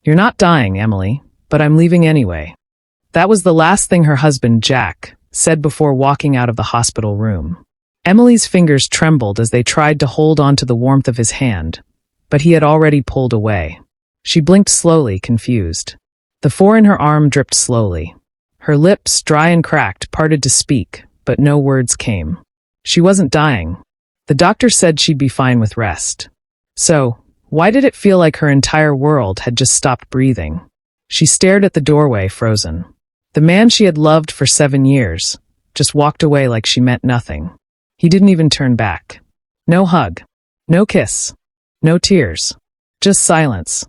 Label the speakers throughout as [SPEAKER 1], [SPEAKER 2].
[SPEAKER 1] "You're not dying, Emily, but I'm leaving anyway." That was the last thing her husband, Jack, said before walking out of the hospital room. Emily's fingers trembled as they tried to hold on to the warmth of his hand, but he had already pulled away. She blinked slowly, confused. The four in her arm dripped slowly. Her lips, dry and cracked, parted to speak, but no words came. She wasn't dying. The doctor said she'd be fine with rest. So, why did it feel like her entire world had just stopped breathing? She stared at the doorway, frozen. The man she had loved for 7 years just walked away like she meant nothing. He didn't even turn back. No hug. No kiss. No tears. Just silence.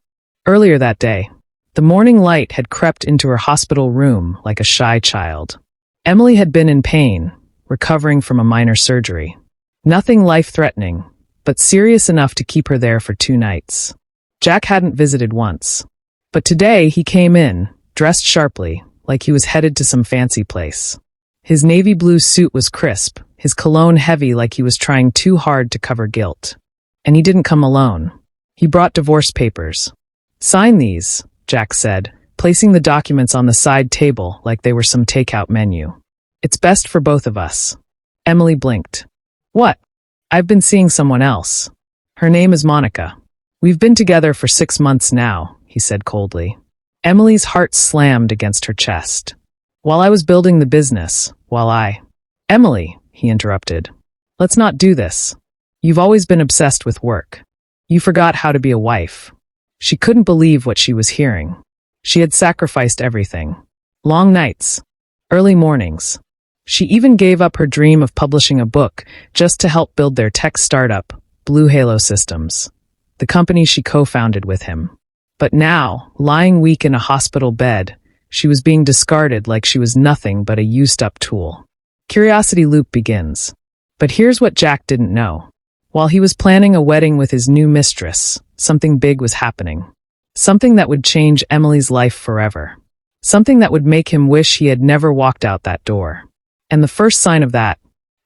[SPEAKER 1] Earlier that day, the morning light had crept into her hospital room like a shy child. Emily had been in pain, recovering from a minor surgery. Nothing life-threatening, but serious enough to keep her there for 2 nights. Jack hadn't visited once. But today he came in, dressed sharply, like he was headed to some fancy place. His navy blue suit was crisp, his cologne heavy like he was trying too hard to cover guilt. And he didn't come alone. He brought divorce papers. "Sign these," Jack said, placing the documents on the side table like they were some takeout menu. "It's best for both of us." Emily blinked. "What?" "I've been seeing someone else. Her name is Monica. We've been together for 6 months now," he said coldly. Emily's heart slammed against her chest. "While I was building the business, Emily," he interrupted. "Let's not do this. You've always been obsessed with work. You forgot how to be a wife." She couldn't believe what she was hearing. She had sacrificed everything. Long nights. Early mornings. She even gave up her dream of publishing a book just to help build their tech startup, Blue Halo Systems, the company she co-founded with him. But now, lying weak in a hospital bed, she was being discarded like she was nothing but a used-up tool. Curiosity loop begins. But here's what Jack didn't know. While he was planning a wedding with his new mistress, something big was happening. Something that would change Emily's life forever. Something that would make him wish he had never walked out that door. And the first sign of that,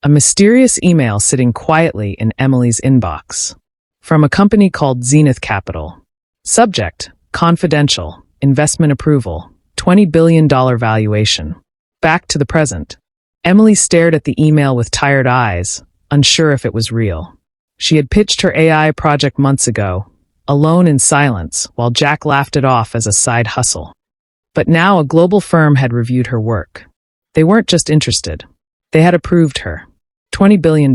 [SPEAKER 1] a mysterious email sitting quietly in Emily's inbox. From a company called Zenith Capital. Subject, confidential, investment approval, $20 billion valuation. Back to the present. Emily stared at the email with tired eyes, unsure if it was real. She had pitched her AI project months ago, alone in silence, while Jack laughed it off as a side hustle. But now a global firm had reviewed her work. They weren't just interested. They had approved her. $20 billion.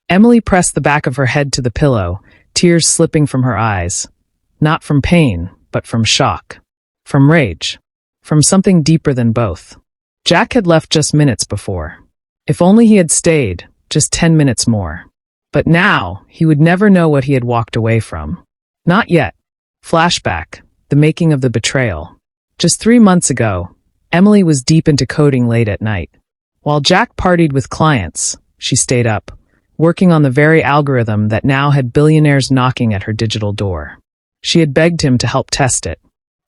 [SPEAKER 1] Emily pressed the back of her head to the pillow, tears slipping from her eyes. Not from pain, but from shock. From rage. From something deeper than both. Jack had left just minutes before. If only he had stayed, just 10 minutes more. But now, he would never know what he had walked away from. Not yet. Flashback. The making of the betrayal. Just 3 months ago, Emily was deep into coding late at night. While Jack partied with clients, she stayed up, working on the very algorithm that now had billionaires knocking at her digital door. She had begged him to help test it.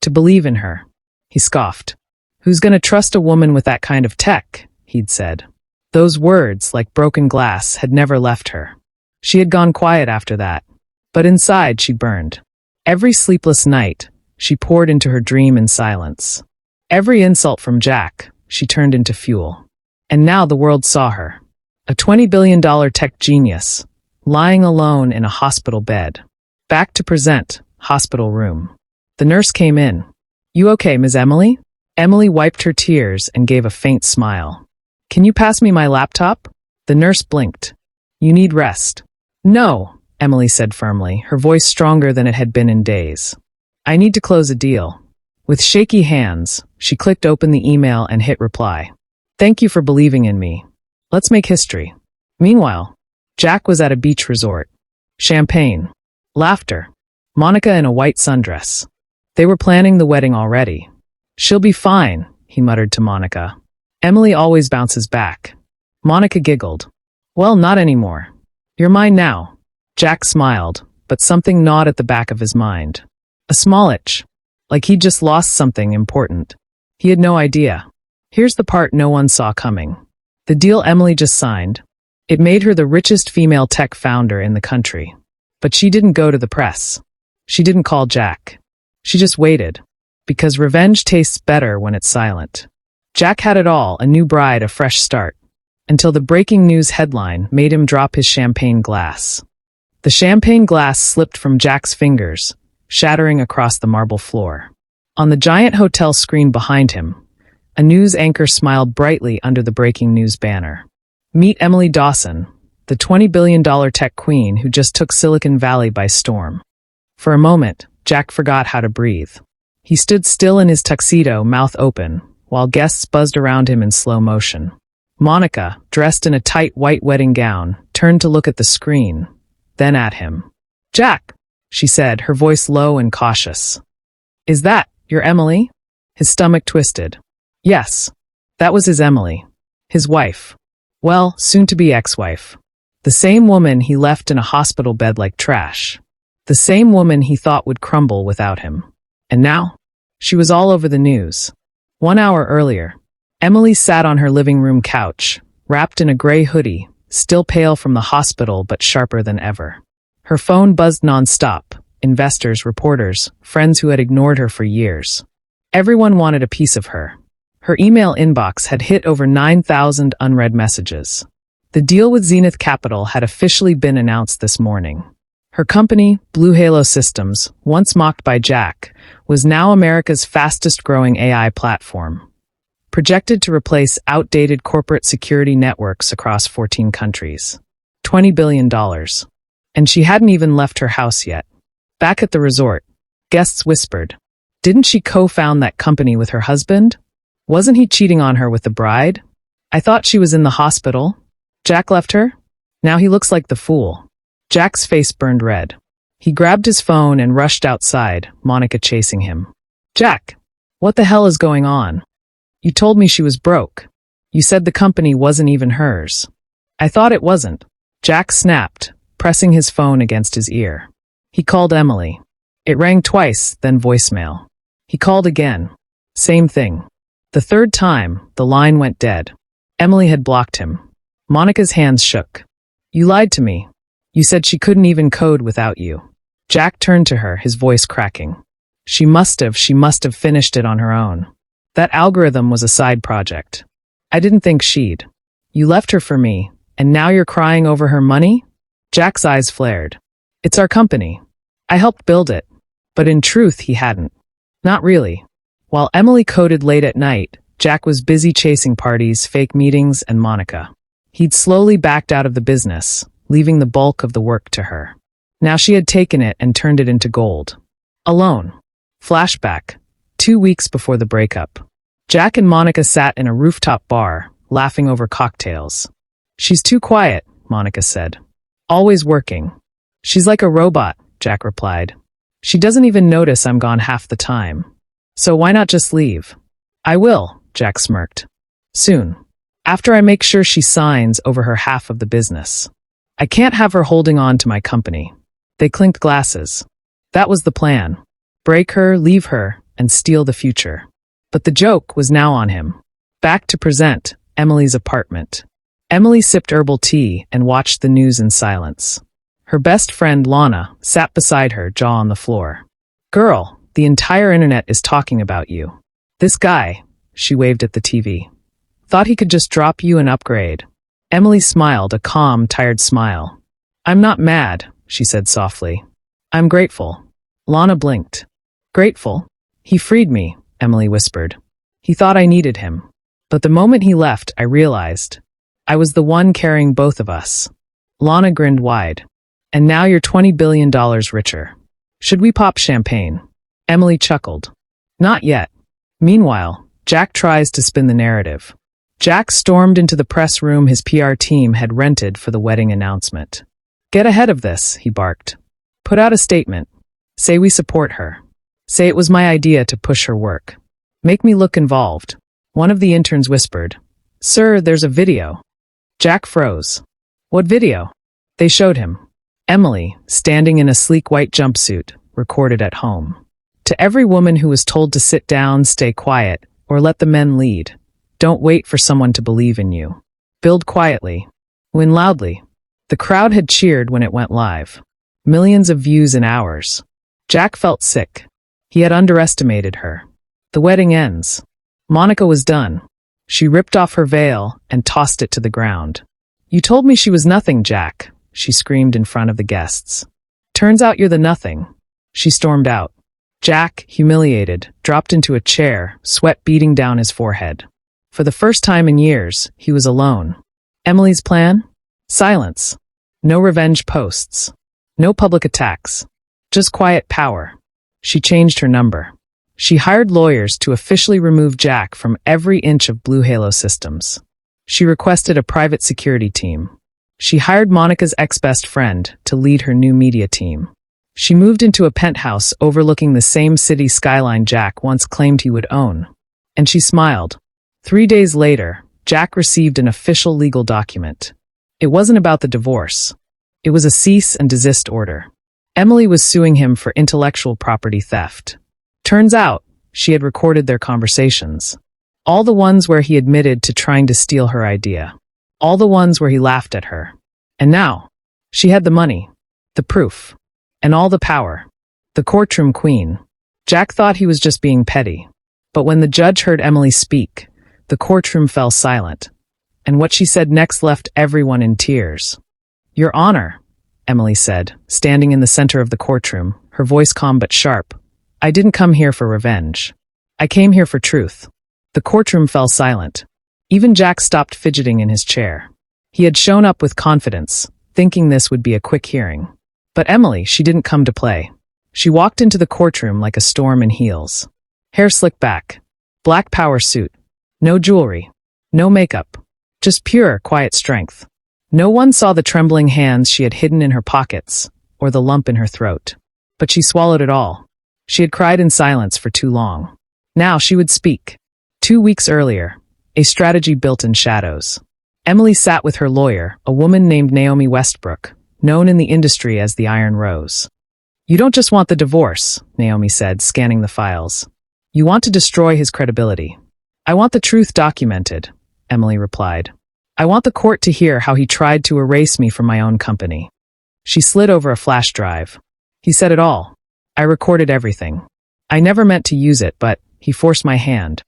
[SPEAKER 1] To believe in her. He scoffed. "Who's gonna trust a woman with that kind of tech?" he'd said. Those words, like broken glass, had never left her. She had gone quiet after that. But inside she burned. Every sleepless night, she poured into her dream in silence. Every insult from Jack, she turned into fuel. And now the world saw her. A $20 billion tech genius, lying alone in a hospital bed. Back to present, hospital room. The nurse came in. "You okay, Ms. Emily?" Emily wiped her tears and gave a faint smile. "Can you pass me my laptop?" The nurse blinked. "You need rest." "No," Emily said firmly, her voice stronger than it had been in days. "I need to close a deal." With shaky hands, she clicked open the email and hit reply. "Thank you for believing in me. Let's make history." Meanwhile, Jack was at a beach resort. Champagne. Laughter. Monica in a white sundress. They were planning the wedding already. "She'll be fine," he muttered to Monica. "Emily always bounces back." Monica giggled. "Well, not anymore. You're mine now." Jack smiled, but something gnawed at the back of his mind. A small itch. Like he'd just lost something important. He had no idea. Here's the part no one saw coming. The deal Emily just signed. It made her the richest female tech founder in the country. But she didn't go to the press. She didn't call Jack. She just waited. Because revenge tastes better when it's silent. Jack had it all, a new bride, a fresh start. Until the breaking news headline made him drop his champagne glass. The champagne glass slipped from Jack's fingers, shattering across the marble floor. On the giant hotel screen behind him, a news anchor smiled brightly under the breaking news banner. Meet Emily Dawson, the $20 billion tech queen who just took Silicon Valley by storm. For a moment, Jack forgot how to breathe. He stood still in his tuxedo, mouth open, while guests buzzed around him in slow motion. Monica, dressed in a tight white wedding gown, turned to look at the screen, then at him. "Jack," she said, her voice low and cautious. "Is that your Emily?" His stomach twisted. Yes, that was his Emily. His wife. Well, soon-to-be ex-wife. The same woman he left in a hospital bed like trash. The same woman he thought would crumble without him. And now? She was all over the news. 1 hour earlier, Emily sat on her living room couch, wrapped in a gray hoodie, still pale from the hospital but sharper than ever. Her phone buzzed non-stop. Investors, reporters, friends who had ignored her for years. Everyone wanted a piece of her. Her email inbox had hit over 9,000 unread messages. The deal with Zenith Capital had officially been announced this morning. Her company, Blue Halo Systems, once mocked by Jack, was now America's fastest-growing AI platform. Projected to replace outdated corporate security networks across 14 countries. $20 billion. And she hadn't even left her house yet. Back at the resort, guests whispered, "Didn't she co-found that company with her husband? Wasn't he cheating on her with the bride? I thought she was in the hospital. Jack left her? Now he looks like the fool." Jack's face burned red. He grabbed his phone and rushed outside, Monica chasing him. "Jack, what the hell is going on? You told me she was broke. You said the company wasn't even hers." "I thought it wasn't." Jack snapped, pressing his phone against his ear. He called Emily. It rang twice, then voicemail. He called again. Same thing. The third time, the line went dead. Emily had blocked him. Monica's hands shook. "You lied to me. You said she couldn't even code without you." Jack turned to her, his voice cracking. She must have finished it on her own. That algorithm was a side project. I didn't think she'd. You left her for me, and now you're crying over her money?" Jack's eyes flared. "It's our company. I helped build it." But in truth, he hadn't. Not really. While Emily coded late at night, Jack was busy chasing parties, fake meetings, and Monica. He'd slowly backed out of the business, leaving the bulk of the work to her. Now she had taken it and turned it into gold. Alone. Flashback. 2 weeks before the breakup. Jack and Monica sat in a rooftop bar, laughing over cocktails. "She's too quiet," Monica said. "Always working." "She's like a robot," Jack replied. "She doesn't even notice I'm gone half the time. So why not just leave?" "I will," Jack smirked. "Soon. After I make sure she signs over her half of the business. I can't have her holding on to my company." They clinked glasses. That was the plan. Break her, leave her, and steal the future. But the joke was now on him. Back to present, Emily's apartment. Emily sipped herbal tea and watched the news in silence. Her best friend, Lana, sat beside her, jaw on the floor. "Girl, the entire internet is talking about you. This guy," she waved at the TV, "thought he could just drop you and upgrade." Emily smiled, a calm, tired smile. "I'm not mad," she said softly. "I'm grateful." Lana blinked. "Grateful? He freed me," Emily whispered. "He thought I needed him. But the moment he left, I realized. I was the one carrying both of us." Lana grinned wide. "And now you're $20 billion richer. Should we pop champagne?" Emily chuckled. "Not yet." Meanwhile, Jack tries to spin the narrative. Jack stormed into the press room his PR team had rented for the wedding announcement. "Get ahead of this," he barked. "Put out a statement. Say we support her. Say it was my idea to push her work. Make me look involved." One of the interns whispered, "Sir, there's a video." Jack froze. "What video?" They showed him. Emily, standing in a sleek white jumpsuit, recorded at home. To every woman who was told to sit down, stay quiet, or let the men lead. Don't wait for someone to believe in you. Build quietly. Win loudly. The crowd had cheered when it went live. Millions of views in hours. Jack felt sick. He had underestimated her. The wedding ends. Monica was done. She ripped off her veil and tossed it to the ground. "You told me she was nothing, Jack," she screamed in front of the guests. "Turns out you're the nothing." She stormed out. Jack, humiliated, dropped into a chair, sweat beading down his forehead. For the first time in years, he was alone. Emily's plan? Silence. No revenge posts. No public attacks. Just quiet power. She changed her number. She hired lawyers to officially remove Jack from every inch of Blue Halo systems. She requested a private security team. She hired Monica's ex-best friend to lead her new media team. She moved into a penthouse overlooking the same city skyline Jack once claimed he would own. And she smiled. 3 days later, Jack received an official legal document. It wasn't about the divorce. It was a cease and desist order. Emily was suing him for intellectual property theft. Turns out, she had recorded their conversations. All the ones where he admitted to trying to steal her idea. All the ones where he laughed at her. And now, she had the money, the proof, and all the power. The courtroom queen. Jack thought he was just being petty. But when the judge heard Emily speak, the courtroom fell silent. And what she said next left everyone in tears. "Your Honor," Emily said, standing in the center of the courtroom, her voice calm but sharp. "I didn't come here for revenge. I came here for truth." The courtroom fell silent. Even Jack stopped fidgeting in his chair. He had shown up with confidence, thinking this would be a quick hearing. But Emily, she didn't come to play. She walked into the courtroom like a storm in heels. Hair slicked back. Black power suit. No jewelry. No makeup. Just pure, quiet strength. No one saw the trembling hands she had hidden in her pockets, or the lump in her throat. But she swallowed it all. She had cried in silence for too long. Now she would speak. 2 weeks earlier, a strategy built in shadows. Emily sat with her lawyer, a woman named Naomi Westbrook, known in the industry as the Iron Rose. "You don't just want the divorce," Naomi said, scanning the files. "You want to destroy his credibility." "I want the truth documented," Emily replied. "I want the court to hear how he tried to erase me from my own company." She slid over a flash drive. "He said it all. I recorded everything. I never meant to use it, but he forced my hand."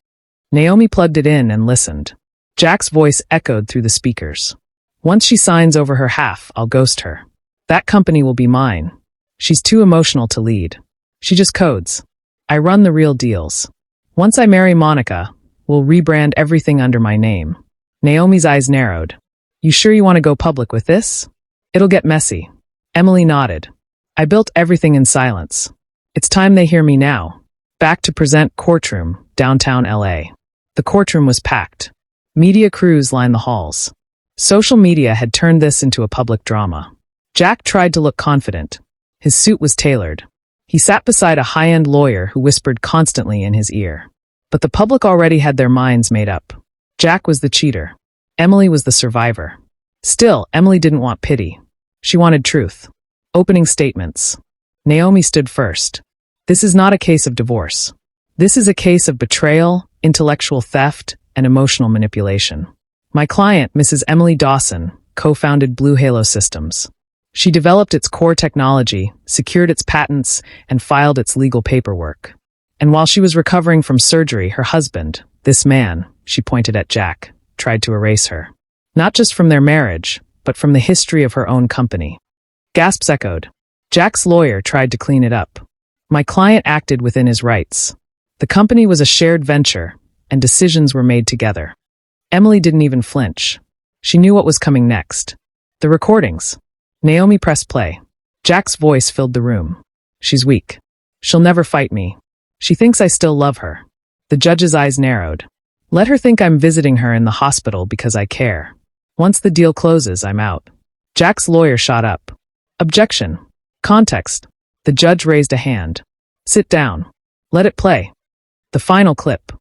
[SPEAKER 1] Naomi plugged it in and listened. Jack's voice echoed through the speakers. "Once she signs over her half, I'll ghost her. That company will be mine. She's too emotional to lead. She just codes. I run the real deals. Once I marry Monica, we'll rebrand everything under my name." Naomi's eyes narrowed. "You sure you want to go public with this? It'll get messy." Emily nodded. "I built everything in silence. It's time they hear me now." Back to present courtroom, downtown LA. The courtroom was packed. Media crews lined the halls. Social media had turned this into a public drama. Jack tried to look confident. His suit was tailored. He sat beside a high-end lawyer who whispered constantly in his ear. But the public already had their minds made up. Jack was the cheater. Emily was the survivor. Still, Emily didn't want pity. She wanted truth. Opening statements. Naomi stood first. "This is not a case of divorce. This is a case of betrayal, intellectual theft, and emotional manipulation. My client, Mrs. Emily Dawson, co-founded Blue Halo Systems. She developed its core technology, secured its patents, and filed its legal paperwork. And while she was recovering from surgery, her husband, this man," she pointed at Jack, tried to erase her. Not just from their marriage, but from the history of her own company. Gasps echoed. Jack's lawyer tried to clean it up. "My client acted within his rights. The company was a shared venture, and decisions were made together." Emily didn't even flinch. She knew what was coming next. The recordings. Naomi pressed play. Jack's voice filled the room. "She's weak. She'll never fight me. She thinks I still love her." The judge's eyes narrowed. "Let her think I'm visiting her in the hospital because I care. Once the deal closes, I'm out." Jack's lawyer shot up. "Objection. Context." The judge raised a hand. "Sit down. Let it play. The final clip.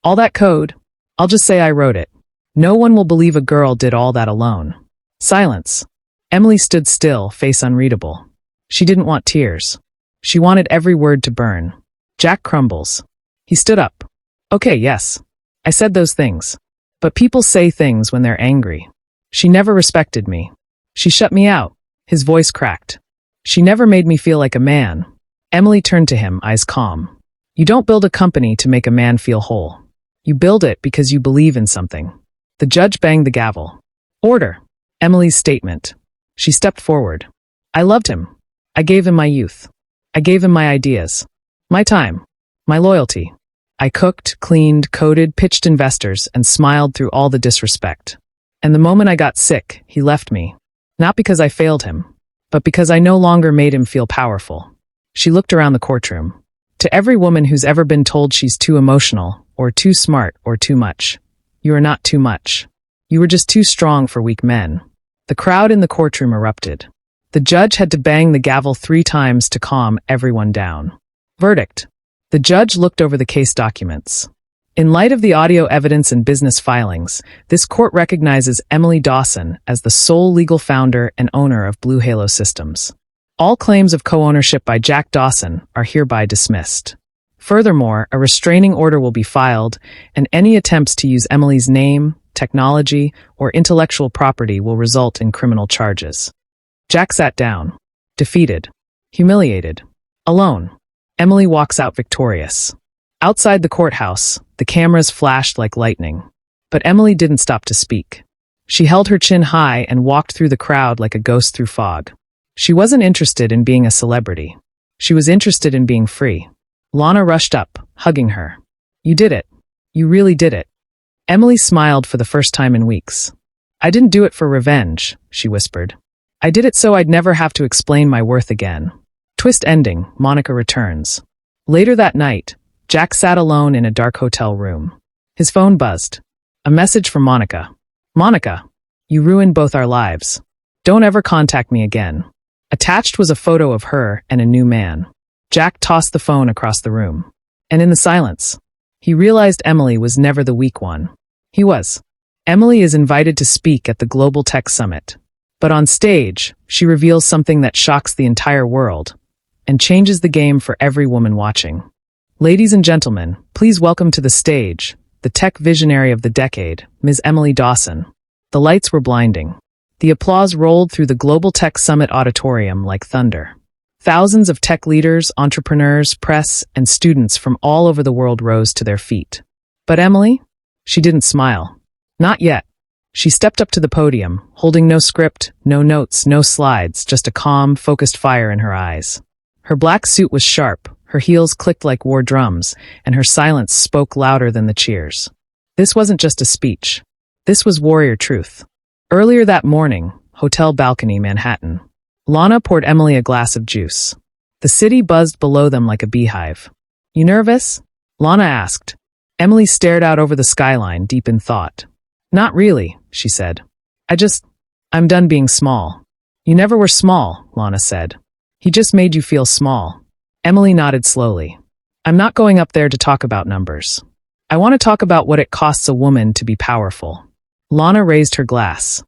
[SPEAKER 1] All that code? I'll just say I wrote it. No one will believe a girl did all that alone." Silence. Emily stood still, face unreadable. She didn't want tears. She wanted every word to burn. Jack crumbles. He stood up. "Okay, yes. I said those things. But people say things when they're angry. She never respected me. She shut me out." His voice cracked. "She never made me feel like a man." Emily turned to him, eyes calm. You don't build a company to make a man feel whole. You build it because you believe in something. The judge banged the gavel. Order. Emily's statement. She stepped forward. I loved him. I gave him my youth. I gave him my ideas. My time. My loyalty. I cooked, cleaned, coded, pitched investors, and smiled through all the disrespect. And the moment I got sick, he left me. Not because I failed him, but because I no longer made him feel powerful. She looked around the courtroom. To every woman who's ever been told she's too emotional, or too smart, or too much, you are not too much. You were just too strong for weak men. The crowd in the courtroom erupted. The judge had to bang the gavel 3 times to calm everyone down. Verdict. The judge looked over the case documents. In light of the audio evidence and business filings, this court recognizes Emily Dawson as the sole legal founder and owner of Blue Halo Systems. All claims of co-ownership by Jack Dawson are hereby dismissed. Furthermore, a restraining order will be filed, and any attempts to use Emily's name, technology, or intellectual property will result in criminal charges. Jack sat down. Defeated. Humiliated. Alone. Emily walks out victorious. Outside the courthouse, the cameras flashed like lightning. But Emily didn't stop to speak. She held her chin high and walked through the crowd like a ghost through fog. She wasn't interested in being a celebrity. She was interested in being free. Lana rushed up, hugging her. You did it. You really did it. Emily smiled for the first time in weeks. I didn't do it for revenge, she whispered. I did it so I'd never have to explain my worth again. Twist ending, Monica returns. Later that night, Jack sat alone in a dark hotel room. His phone buzzed. A message from Monica. Monica, you ruined both our lives. Don't ever contact me again. Attached was a photo of her and a new man. Jack tossed the phone across the room. And in the silence, he realized Emily was never the weak one. He was. Emily is invited to speak at the Global Tech Summit. But on stage, she reveals something that shocks the entire world and changes the game for every woman watching. Ladies and gentlemen, please welcome to the stage, the tech visionary of the decade, Ms. Emily Dawson. The lights were blinding. The applause rolled through the Global Tech Summit auditorium like thunder. Thousands of tech leaders, entrepreneurs, press, and students from all over the world rose to their feet. But Emily? She didn't smile. Not yet. She stepped up to the podium, holding no script, no notes, no slides, just a calm, focused fire in her eyes. Her black suit was sharp, her heels clicked like war drums, and her silence spoke louder than the cheers. This wasn't just a speech. This was warrior truth. Earlier that morning, hotel balcony, Manhattan. Lana poured Emily a glass of juice. The city buzzed below them like a beehive. You nervous? Lana asked. Emily stared out over the skyline, deep in thought. Not really, she said. I'm done being small. You never were small, Lana said. He just made you feel small. Emily nodded slowly. I'm not going up there to talk about numbers. I want to talk about what it costs a woman to be powerful. Lana raised her glass.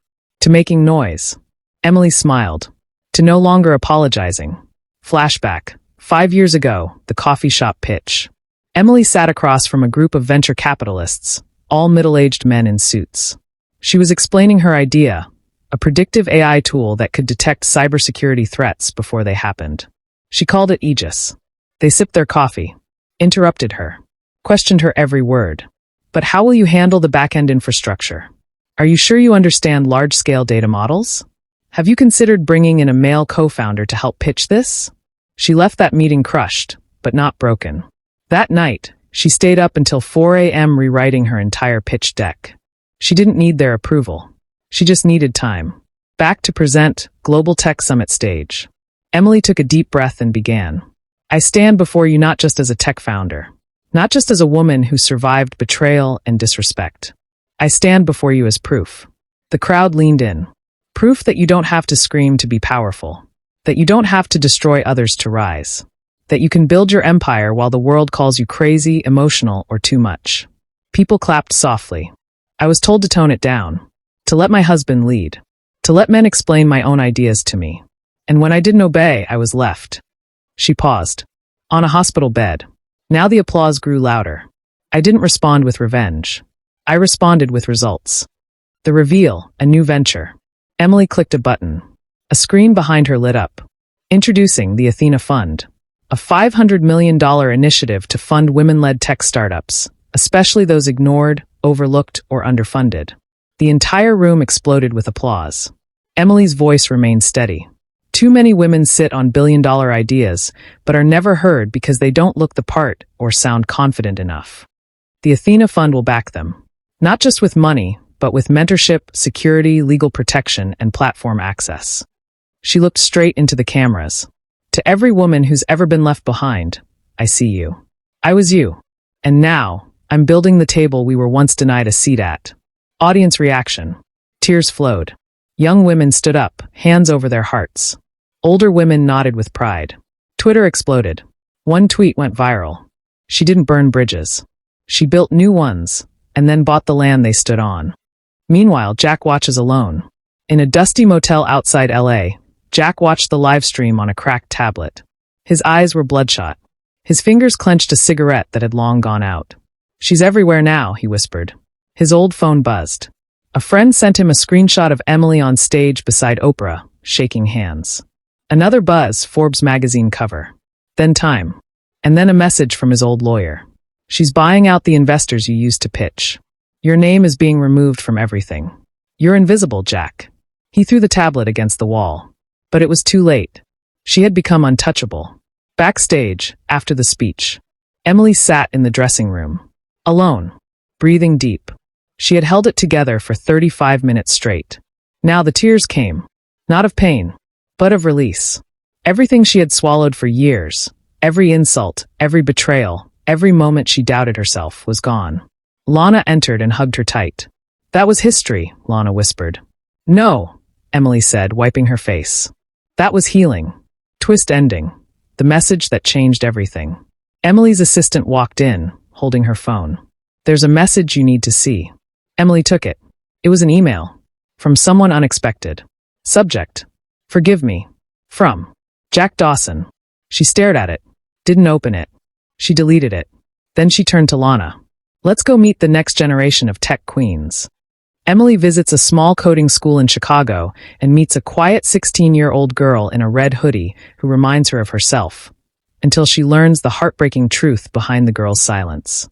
[SPEAKER 1] To making noise. Emily smiled. To no longer apologizing. Flashback. 5 years ago, the coffee shop pitch. Emily sat across from a group of venture capitalists, all middle-aged men in suits. She was explaining her idea, a predictive AI tool that could detect cybersecurity threats before they happened. She called it Aegis. They sipped their coffee, interrupted her, questioned her every word. But how will you handle the back-end infrastructure? Are you sure you understand large-scale data models? Have you considered bringing in a male co-founder to help pitch this? She left that meeting crushed, but not broken. That night, she stayed up until 4 a.m. rewriting her entire pitch deck. She didn't need their approval. She just needed time. Back to present, Global Tech Summit stage. Emily took a deep breath and began. I stand before you not just as a tech founder, not just as a woman who survived betrayal and disrespect. I stand before you as proof. The crowd leaned in. Proof that you don't have to scream to be powerful, that you don't have to destroy others to rise, that you can build your empire while the world calls you crazy, emotional, or too much. People clapped softly. I was told to tone it down, to let my husband lead, to let men explain my own ideas to me. And when I didn't obey, I was left. She paused. On a hospital bed. Now the applause grew louder. I didn't respond with revenge. I responded with results. The reveal, a new venture. Emily clicked a button. A screen behind her lit up. Introducing the Athena Fund. A $500 million initiative to fund women-led tech startups, especially those ignored, overlooked, or underfunded. The entire room exploded with applause. Emily's voice remained steady. Too many women sit on billion-dollar ideas, but are never heard because they don't look the part or sound confident enough. The Athena Fund will back them. Not just with money, but with mentorship, security, legal protection, and platform access. She looked straight into the cameras. To every woman who's ever been left behind, I see you. I was you. And now, I'm building the table we were once denied a seat at. Audience reaction. Tears flowed. Young women stood up, hands over their hearts. Older women nodded with pride. Twitter exploded. One tweet went viral. She didn't burn bridges. She built new ones, and then bought the land they stood on. Meanwhile, Jack watches alone. In a dusty motel outside LA, Jack watched the live stream on a cracked tablet. His eyes were bloodshot. His fingers clenched a cigarette that had long gone out. "She's everywhere now," he whispered. His old phone buzzed. A friend sent him a screenshot of Emily on stage beside Oprah, shaking hands. Another buzz, Forbes magazine cover. Then time. And then a message from his old lawyer. "She's buying out the investors you used to pitch. Your name is being removed from everything. You're invisible, Jack." He threw the tablet against the wall. But it was too late. She had become untouchable. Backstage, after the speech, Emily sat in the dressing room. Alone. Breathing deep. She had held it together for 35 minutes straight. Now the tears came. Not of pain, but of release. Everything she had swallowed for years, every insult, every betrayal, every moment she doubted herself, was gone. Lana entered and hugged her tight. "That was history," Lana whispered. "No," Emily said, wiping her face. "That was healing. Twist ending. The message that changed everything." Emily's assistant walked in, holding her phone. "There's a message you need to see." Emily took it. It was an email. From someone unexpected. Subject: "Forgive me. From Jack Dawson." She stared at it. Didn't open it. She deleted it. Then she turned to Lana. "Let's go meet the next generation of tech queens." Emily visits a small coding school in Chicago and meets a quiet 16-year-old girl in a red hoodie who reminds her of herself, until she learns the heartbreaking truth behind the girl's silence.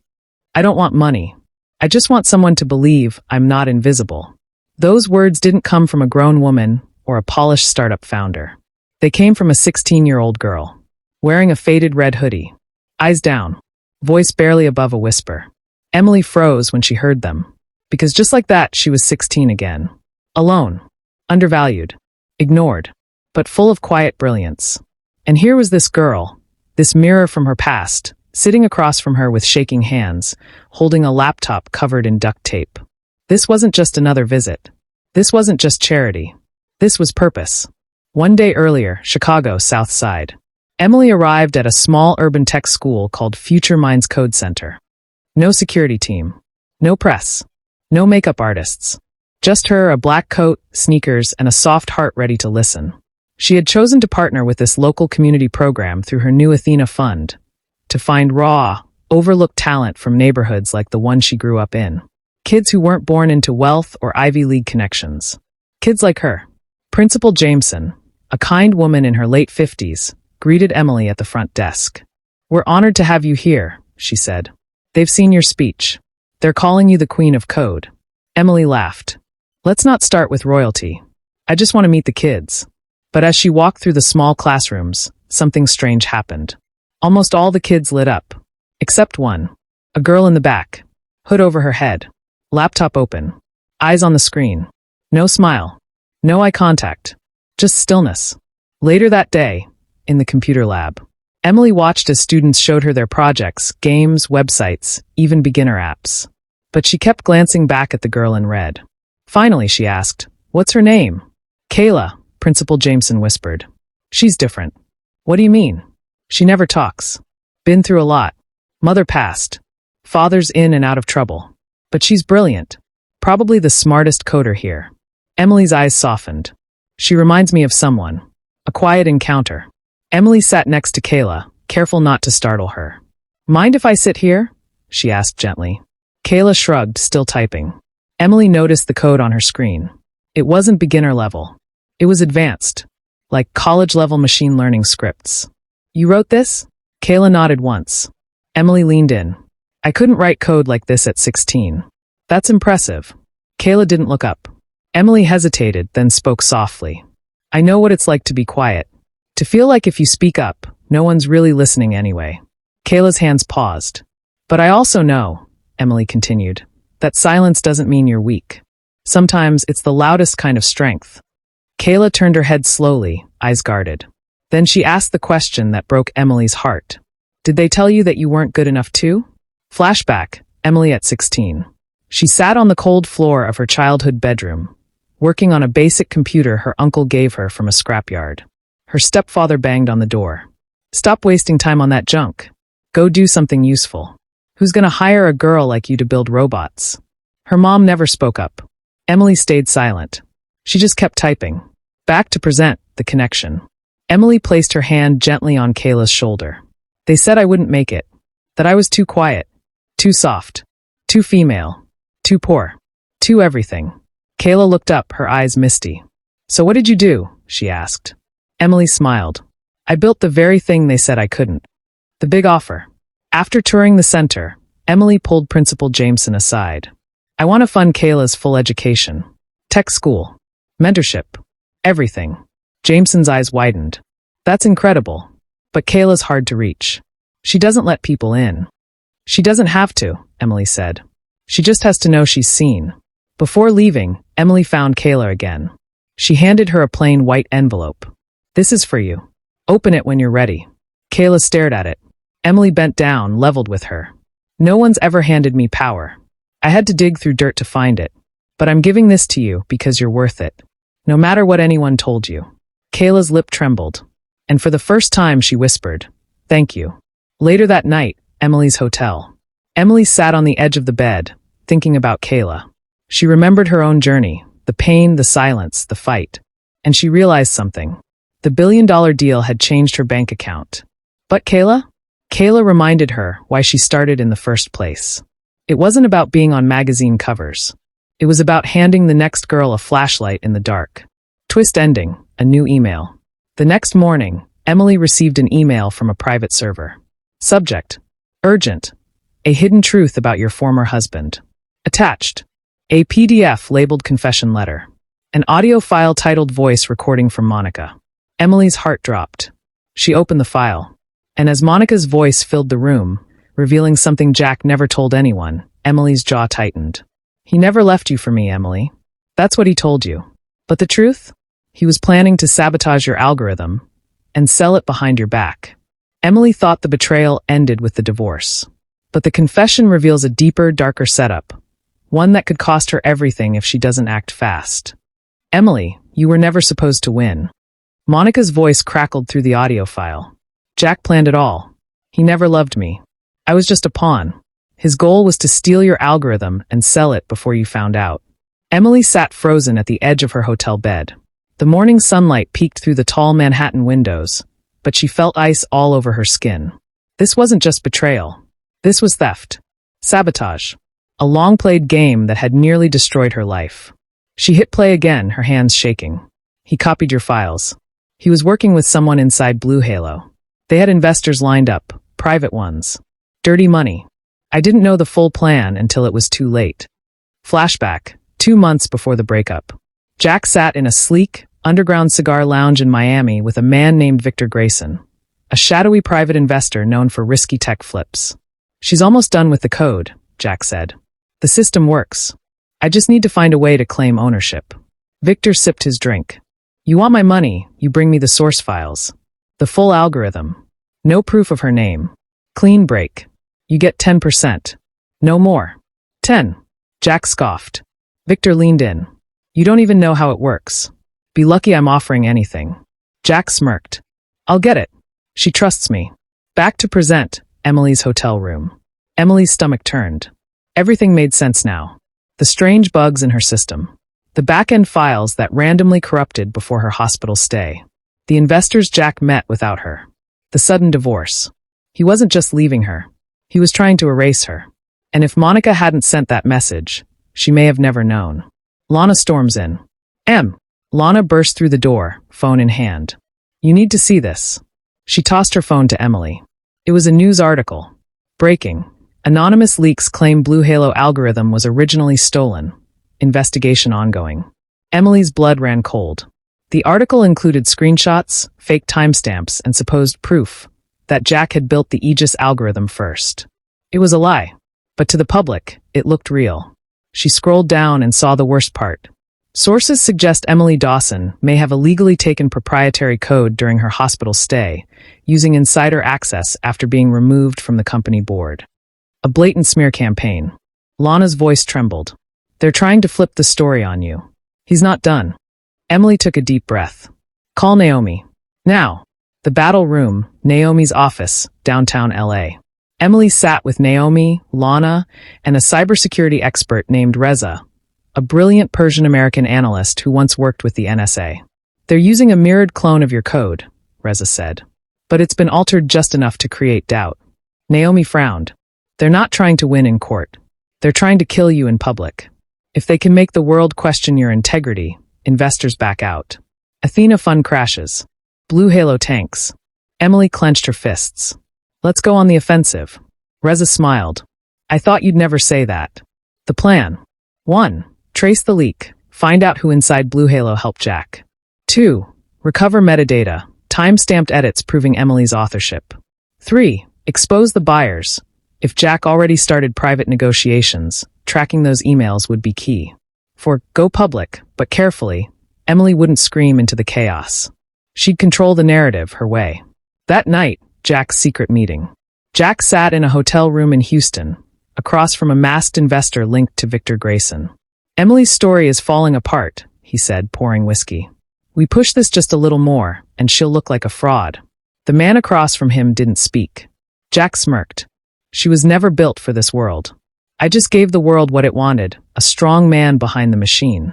[SPEAKER 1] "I don't want money. I just want someone to believe I'm not invisible." Those words didn't come from a grown woman or a polished startup founder. They came from a 16-year-old girl, wearing a faded red hoodie, eyes down, voice barely above a whisper. Emily froze when she heard them. Because just like that, she was 16 again. Alone. Undervalued. Ignored. But full of quiet brilliance. And here was this girl, this mirror from her past, sitting across from her with shaking hands, holding a laptop covered in duct tape. This wasn't just another visit. This wasn't just charity. This was purpose. One day earlier, Chicago, South Side. Emily arrived at a small urban tech school called Future Minds Code Center. No security team. No press. No makeup artists. Just her, a black coat, sneakers, and a soft heart ready to listen. She had chosen to partner with this local community program through her new Athena Fund to find raw, overlooked talent from neighborhoods like the one she grew up in. Kids who weren't born into wealth or Ivy League connections. Kids like her. Principal Jameson, a kind woman in her late 50s, greeted Emily at the front desk. "We're honored to have you here," she said. "They've seen your speech. They're calling you the Queen of Code." Emily laughed. "Let's not start with royalty. I just want to meet the kids." But as she walked through the small classrooms, something strange happened. Almost all the kids lit up. Except one. A girl in the back. Hood over her head. Laptop open. Eyes on the screen. No smile. No eye contact. Just stillness. Later that day, in the computer lab, Emily watched as students showed her their projects, games, websites, even beginner apps. But she kept glancing back at the girl in red. Finally, she asked, "What's her name?" "Kayla," Principal Jameson whispered. "She's different." "What do you mean?" "She never talks. Been through a lot. Mother passed. Father's in and out of trouble. But she's brilliant. Probably the smartest coder here." Emily's eyes softened. "She reminds me of someone. A quiet encounter." Emily sat next to Kayla, careful not to startle her. "Mind if I sit here?" she asked gently. Kayla shrugged, still typing. Emily noticed the code on her screen. It wasn't beginner level. It was advanced, like college-level machine learning scripts. You wrote this? Kayla nodded once. Emily leaned in. I couldn't write code like this at 16. That's impressive. Kayla didn't look up. Emily hesitated, then spoke softly. I know what it's like to be quiet. To feel like if you speak up, no one's really listening anyway. Kayla's hands paused. But I also know, Emily continued, that silence doesn't mean you're weak. Sometimes it's the loudest kind of strength. Kayla turned her head slowly, eyes guarded. Then she asked the question that broke Emily's heart. Did they tell you that you weren't good enough too? Flashback, Emily at 16. She sat on the cold floor of her childhood bedroom, working on a basic computer her uncle gave her from a scrapyard. Her stepfather banged on the door. Stop wasting time on that junk. Go do something useful. Who's gonna hire a girl like you to build robots? Her mom never spoke up. Emily stayed silent. She just kept typing. Back to present, the connection. Emily placed her hand gently on Kayla's shoulder. They said I wouldn't make it. That I was too quiet. Too soft. Too female. Too poor. Too everything. Kayla looked up, her eyes misty. So what did you do? She asked. Emily smiled. I built the very thing they said I couldn't. The big offer. After touring the center, Emily pulled Principal Jameson aside. I want to fund Kayla's full education. Tech school. Mentorship. Everything. Jameson's eyes widened. That's incredible. But Kayla's hard to reach. She doesn't let people in. She doesn't have to, Emily said. She just has to know she's seen. Before leaving, Emily found Kayla again. She handed her a plain white envelope. This is for you. Open it when you're ready. Kayla stared at it. Emily bent down, leveled with her. No one's ever handed me power. I had to dig through dirt to find it. But I'm giving this to you because you're worth it. No matter what anyone told you. Kayla's lip trembled. And for the first time she whispered, thank you. Later that night, Emily's hotel. Emily sat on the edge of the bed, thinking about Kayla. She remembered her own journey, the pain, the silence, the fight. And she realized something. The billion-dollar deal had changed her bank account. But Kayla? Kayla reminded her why she started in the first place. It wasn't about being on magazine covers. It was about handing the next girl a flashlight in the dark. Twist ending, a new email. The next morning, Emily received an email from a private server. Subject: urgent. A hidden truth about your former husband. Attached: a PDF labeled confession letter. An audio file titled Voice Recording from Monica. Emily's heart dropped. She opened the file. And as Monica's voice filled the room, revealing something Jack never told anyone, Emily's jaw tightened. He never left you for me, Emily. That's what he told you. But the truth? He was planning to sabotage your algorithm and sell it behind your back. Emily thought the betrayal ended with the divorce. But the confession reveals a deeper, darker setup. One that could cost her everything if she doesn't act fast. Emily, you were never supposed to win. Monica's voice crackled through the audio file. Jack planned it all. He never loved me. I was just a pawn. His goal was to steal your algorithm and sell it before you found out. Emily sat frozen at the edge of her hotel bed. The morning sunlight peeked through the tall Manhattan windows, but she felt ice all over her skin. This wasn't just betrayal. This was theft. Sabotage. A long-played game that had nearly destroyed her life. She hit play again, her hands shaking. He copied your files. He was working with someone inside Blue Halo. They had investors lined up, private ones. Dirty money. I didn't know the full plan until it was too late. Flashback, 2 months before the breakup. Jack sat in a sleek, underground cigar lounge in Miami with a man named Victor Grayson, a shadowy private investor known for risky tech flips. She's almost done with the code, Jack said. The system works. I just need to find a way to claim ownership. Victor sipped his drink. You want my money, you bring me the source files. The full algorithm. No proof of her name. Clean break. You get 10%. No more. 10. Jack scoffed. Victor leaned in. You don't even know how it works. Be lucky I'm offering anything. Jack smirked. I'll get it. She trusts me. Back to present, Emily's hotel room. Emily's stomach turned. Everything made sense now. The strange bugs in her system. The back-end files that randomly corrupted before her hospital stay. The investors Jack met without her. The sudden divorce. He wasn't just leaving her. He was trying to erase her. And if Monica hadn't sent that message, she may have never known. Lana storms in. Lana burst through the door, phone in hand. You need to see this. She tossed her phone to Emily. It was a news article. Breaking. Anonymous leaks claim Blue Halo algorithm was originally stolen. Investigation ongoing. Emily's blood ran cold. The article included screenshots, fake timestamps, and supposed proof that Jack had built the Aegis algorithm first. It was a lie, but to the public, it looked real. She scrolled down and saw the worst part. Sources suggest Emily Dawson may have illegally taken proprietary code during her hospital stay, using insider access after being removed from the company board. A blatant smear campaign. Lana's voice trembled. They're trying to flip the story on you. He's not done. Emily took a deep breath. Call Naomi. Now. The battle room, Naomi's office, downtown LA. Emily sat with Naomi, Lana, and a cybersecurity expert named Reza, a brilliant Persian-American analyst who once worked with the NSA. They're using a mirrored clone of your code, Reza said. But it's been altered just enough to create doubt. Naomi frowned. They're not trying to win in court. They're trying to kill you in public. If they can make the world question your integrity, investors back out. Athena fund crashes. Blue Halo tanks. Emily clenched her fists. Let's go on the offensive. Reza smiled. I thought you'd never say that. The plan. 1. Trace the leak. Find out who inside Blue Halo helped Jack. 2. Recover metadata. Time-stamped edits proving Emily's authorship. 3. Expose the buyers. If Jack already started private negotiations, tracking those emails would be key. 4. Go public, but carefully. Emily wouldn't scream into the chaos. She'd control the narrative her way. That night, Jack's secret meeting. Jack sat in a hotel room in Houston, across from a masked investor linked to Victor Grayson. Emily's story is falling apart, he said, pouring whiskey. We push this just a little more, and she'll look like a fraud. The man across from him didn't speak. Jack smirked. She was never built for this world. I just gave the world what it wanted, a strong man behind the machine.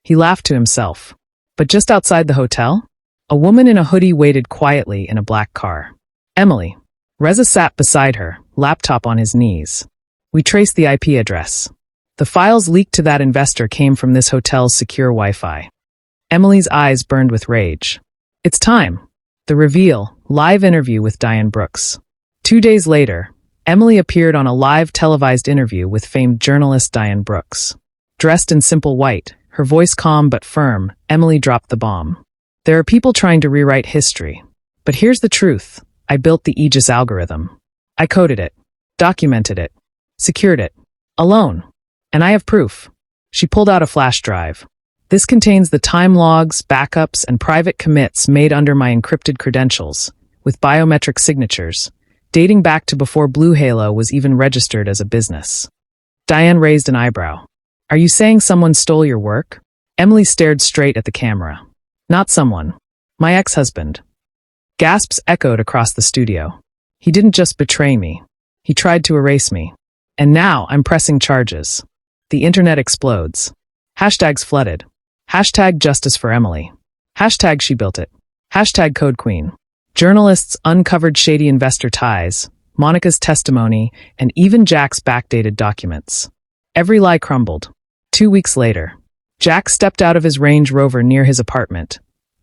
[SPEAKER 1] He laughed to himself. But just outside the hotel, a woman in a hoodie waited quietly in a black car. Emily. Reza sat beside her, laptop on his knees. We traced the IP address. The files leaked to that investor came from this hotel's secure Wi-Fi. Emily's eyes burned with rage. It's time. The reveal, live interview with Diane Brooks. 2 days later, Emily appeared on a live televised interview with famed journalist Diane Brooks. Dressed in simple white, her voice calm but firm, Emily dropped the bomb. There are people trying to rewrite history. But here's the truth. I built the Aegis algorithm. I coded it, documented it, secured it, alone. And I have proof. She pulled out a flash drive. This contains the time logs, backups, and private commits made under my encrypted credentials, with biometric signatures, dating back to before Blue Halo was even registered as a business. Diane raised an eyebrow. Are you saying someone stole your work? Emily stared straight at the camera. Not someone. My ex-husband. Gasps echoed across the studio. He didn't just betray me. He tried to erase me. And now I'm pressing charges. The internet explodes. Hashtags flooded. Hashtag justice for Emily. Hashtag she built it. Hashtag code queen. Journalists uncovered shady investor ties, Monica's testimony, and even Jack's backdated documents. Every lie crumbled. 2 weeks later, Jack stepped out of his Range Rover near his apartment,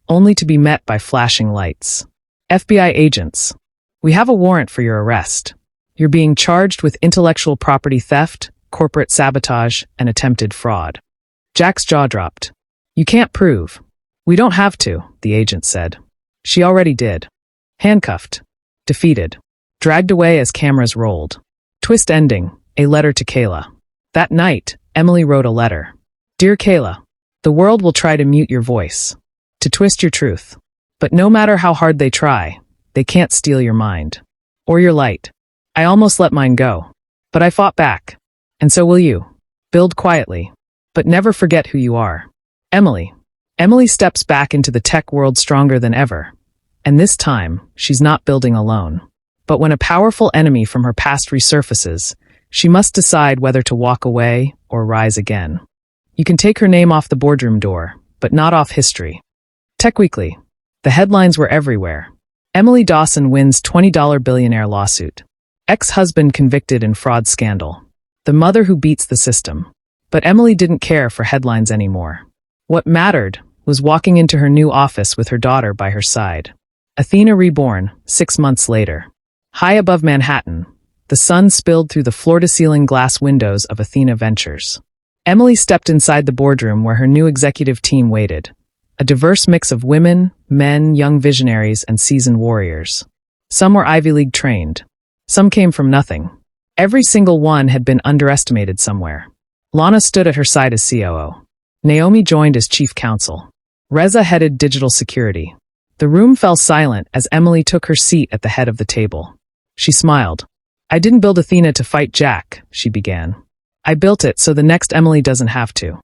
[SPEAKER 1] only to be met by flashing lights. FBI agents. We have a warrant for your arrest. You're being charged with intellectual property theft, corporate sabotage, and attempted fraud. Jack's jaw dropped. You can't prove. We don't have to, the agent said. She already did. Handcuffed. Defeated. Dragged away as cameras rolled. Twist ending, a letter to Kayla. That night, Emily wrote a letter. Dear Kayla, the world will try to mute your voice, to twist your truth. But no matter how hard they try, they can't steal your mind. Or your light. I almost let mine go. But I fought back. And so will you. Build quietly. But never forget who you are. Emily. Emily steps back into the tech world stronger than ever. And this time, she's not building alone. But when a powerful enemy from her past resurfaces, she must decide whether to walk away or rise again. You can take her name off the boardroom door, but not off history. Tech Weekly. The headlines were everywhere. Emily Dawson wins $20 billionaire lawsuit. Ex-husband convicted in fraud scandal. The mother who beats the system. But Emily didn't care for headlines anymore. What mattered was walking into her new office with her daughter by her side. Athena reborn, 6 months later. High above Manhattan, the sun spilled through the floor-to-ceiling glass windows of Athena Ventures. Emily stepped inside the boardroom where her new executive team waited. A diverse mix of women, men, young visionaries, and seasoned warriors. Some were Ivy League trained. Some came from nothing. Every single one had been underestimated somewhere. Lana stood at her side as COO. Naomi joined as chief counsel. Reza headed digital security. The room fell silent as Emily took her seat at the head of the table. She smiled. "I didn't build Athena to fight Jack," she began. "I built it so the next Emily doesn't have to."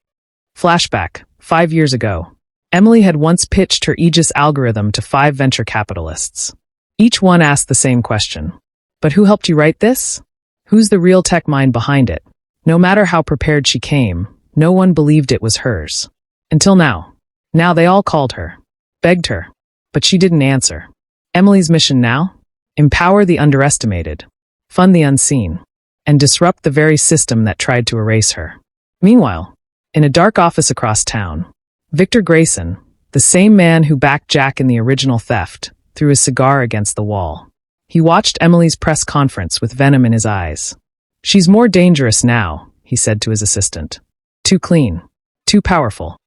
[SPEAKER 1] Flashback, 5 years ago. Emily had once pitched her Aegis algorithm to 5 venture capitalists. Each one asked the same question. "But who helped you write this? Who's the real tech mind behind it?" No matter how prepared she came, no one believed it was hers. Until now. Now they all called her. Begged her. But she didn't answer. Emily's mission now? Empower the underestimated. Fund the unseen. And disrupt the very system that tried to erase her. Meanwhile, in a dark office across town, Victor Grayson, the same man who backed Jack in the original theft, threw his cigar against the wall. He watched Emily's press conference with venom in his eyes. "She's more dangerous now," he said to his assistant. "Too clean. Too powerful."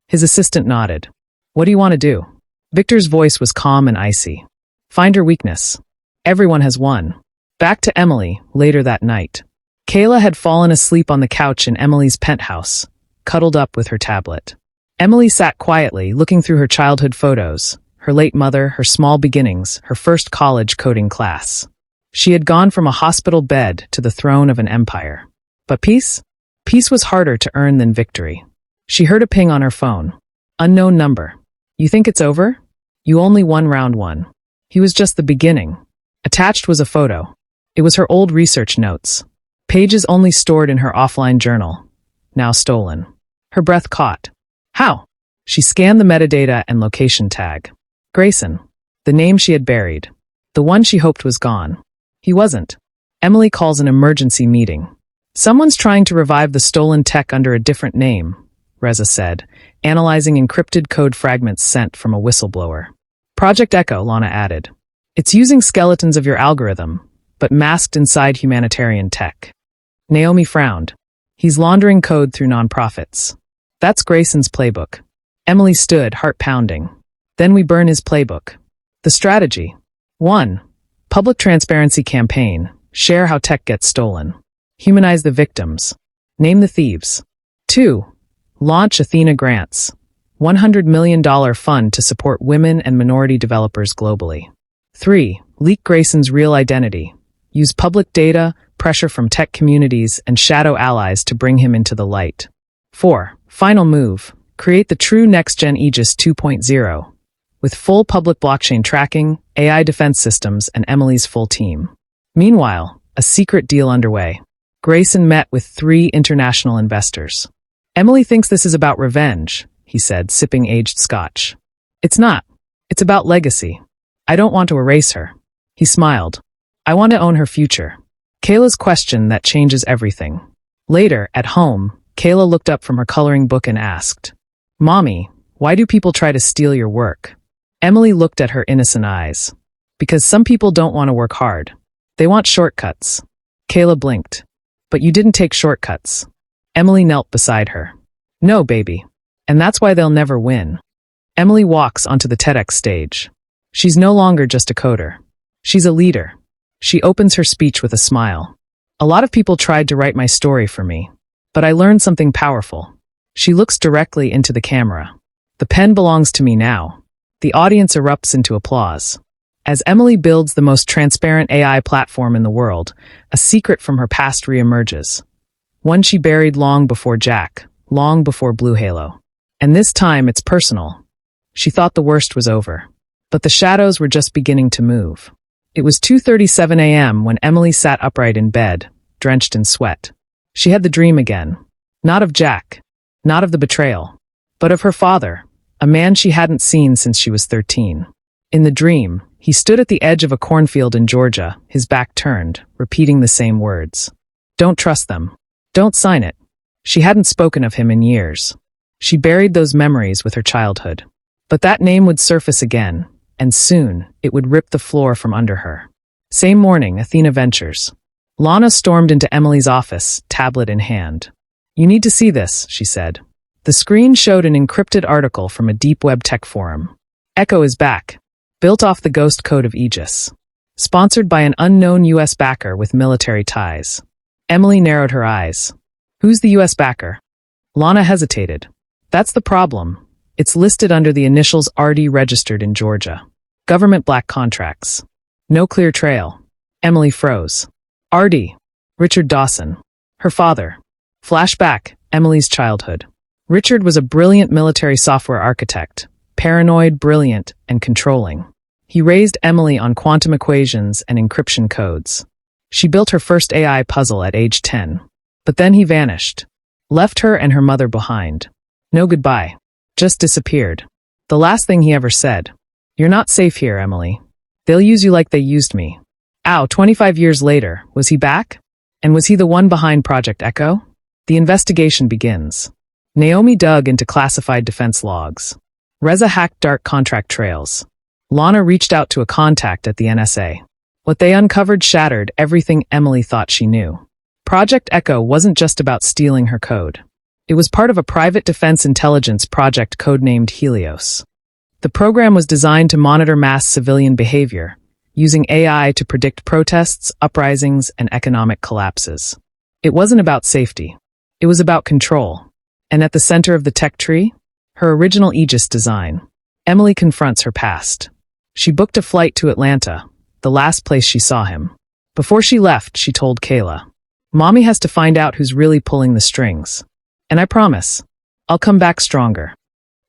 [SPEAKER 1] His assistant nodded. "What do you want to do?" Victor's voice was calm and icy. "Find her weakness. Everyone has one." Back to Emily, later that night. Kayla had fallen asleep on the couch in Emily's penthouse, cuddled up with her tablet. Emily sat quietly, looking through her childhood photos, her late mother, her small beginnings, her first college coding class. She had gone from a hospital bed to the throne of an empire. But peace? Peace was harder to earn than victory. She heard a ping on her phone. Unknown number. "You think it's over? You only won round 1. He was just the beginning." Attached was a photo. It was her old research notes. Pages only stored in her offline journal. Now stolen. Her breath caught. How? She scanned the metadata and location tag. Grayson. The name she had buried. The one she hoped was gone. He wasn't. Emily calls an emergency meeting. "Someone's trying to revive the stolen tech under a different name," Reza said, analyzing encrypted code fragments sent from a whistleblower. "Project Echo," Lana added. "It's using skeletons of your algorithm, but masked inside humanitarian tech." Naomi frowned. "He's laundering code through nonprofits." "That's Grayson's playbook." Emily stood, heart pounding. "Then we burn his playbook." The strategy. 1. Public transparency campaign. Share how tech gets stolen. Humanize the victims. Name the thieves. 2. Launch Athena Grants. $100 million fund to support women and minority developers globally. 3. Leak Grayson's real identity. Use public data, pressure from tech communities, and shadow allies to bring him into the light. 4. Final move. Create the true next-gen Aegis 2.0. With full public blockchain tracking, AI defense systems, and Emily's full team. Meanwhile, a secret deal underway. Grayson met with 3 international investors. "Emily thinks this is about revenge," he said, sipping aged scotch. "It's not. It's about legacy. I don't want to erase her." He smiled. "I want to own her future." Kayla's question that changes everything. Later, at home, Kayla looked up from her coloring book and asked, "Mommy, why do people try to steal your work?" Emily looked at her innocent eyes. "Because some people don't want to work hard. They want shortcuts." Kayla blinked. "But you didn't take shortcuts." Emily knelt beside her. "No, baby. And that's why they'll never win." Emily walks onto the TEDx stage. She's no longer just a coder. She's a leader. She opens her speech with a smile. "A lot of people tried to write my story for me. But I learned something powerful." She looks directly into the camera. "The pen belongs to me now." The audience erupts into applause. As Emily builds the most transparent AI platform in the world, a secret from her past reemerges. One she buried long before Jack, long before Blue Halo. And this time it's personal. She thought the worst was over. But the shadows were just beginning to move. It was 2:37 a.m. when Emily sat upright in bed, drenched in sweat. She had the dream again. Not of Jack. Not of the betrayal. But of her father, a man she hadn't seen since she was 13. In the dream, he stood at the edge of a cornfield in Georgia, his back turned, repeating the same words. "Don't trust them. Don't sign it." She hadn't spoken of him in years. She buried those memories with her childhood. But that name would surface again, and soon it would rip the floor from under her. Same morning, Athena Ventures. Lana stormed into Emily's office, tablet in hand. "You need to see this," she said. The screen showed an encrypted article from a deep web tech forum. Echo is back. Built off the Ghost Code of Aegis. Sponsored by an unknown U.S. backer with military ties. Emily narrowed her eyes. "Who's the U.S. backer?" Lana hesitated. "That's the problem. It's listed under the initials RD registered in Georgia. Government black contracts. No clear trail." Emily froze. RD. Richard Dawson. Her father. Flashback, Emily's childhood. Richard was a brilliant military software architect, paranoid, brilliant, and controlling. He raised Emily on quantum equations and encryption codes. She built her first AI puzzle at age 10. But then he vanished. Left her and her mother behind. No goodbye. Just disappeared. The last thing he ever said. "You're not safe here, Emily. They'll use you like they used me." Ow, 25 years later, was he back? And was he the one behind Project Echo? The investigation begins. Naomi dug into classified defense logs. Reza hacked dark contract trails. Lana reached out to a contact at the NSA. What they uncovered shattered everything Emily thought she knew. Project Echo wasn't just about stealing her code. It was part of a private defense intelligence project codenamed Helios. The program was designed to monitor mass civilian behavior, using AI to predict protests, uprisings, and economic collapses. It wasn't about safety. It was about control. And at the center of the tech tree, her original Aegis design. Emily confronts her past. She booked a flight to Atlanta, the last place she saw him. Before she left, she told Kayla, "Mommy has to find out who's really pulling the strings. And I promise, I'll come back stronger."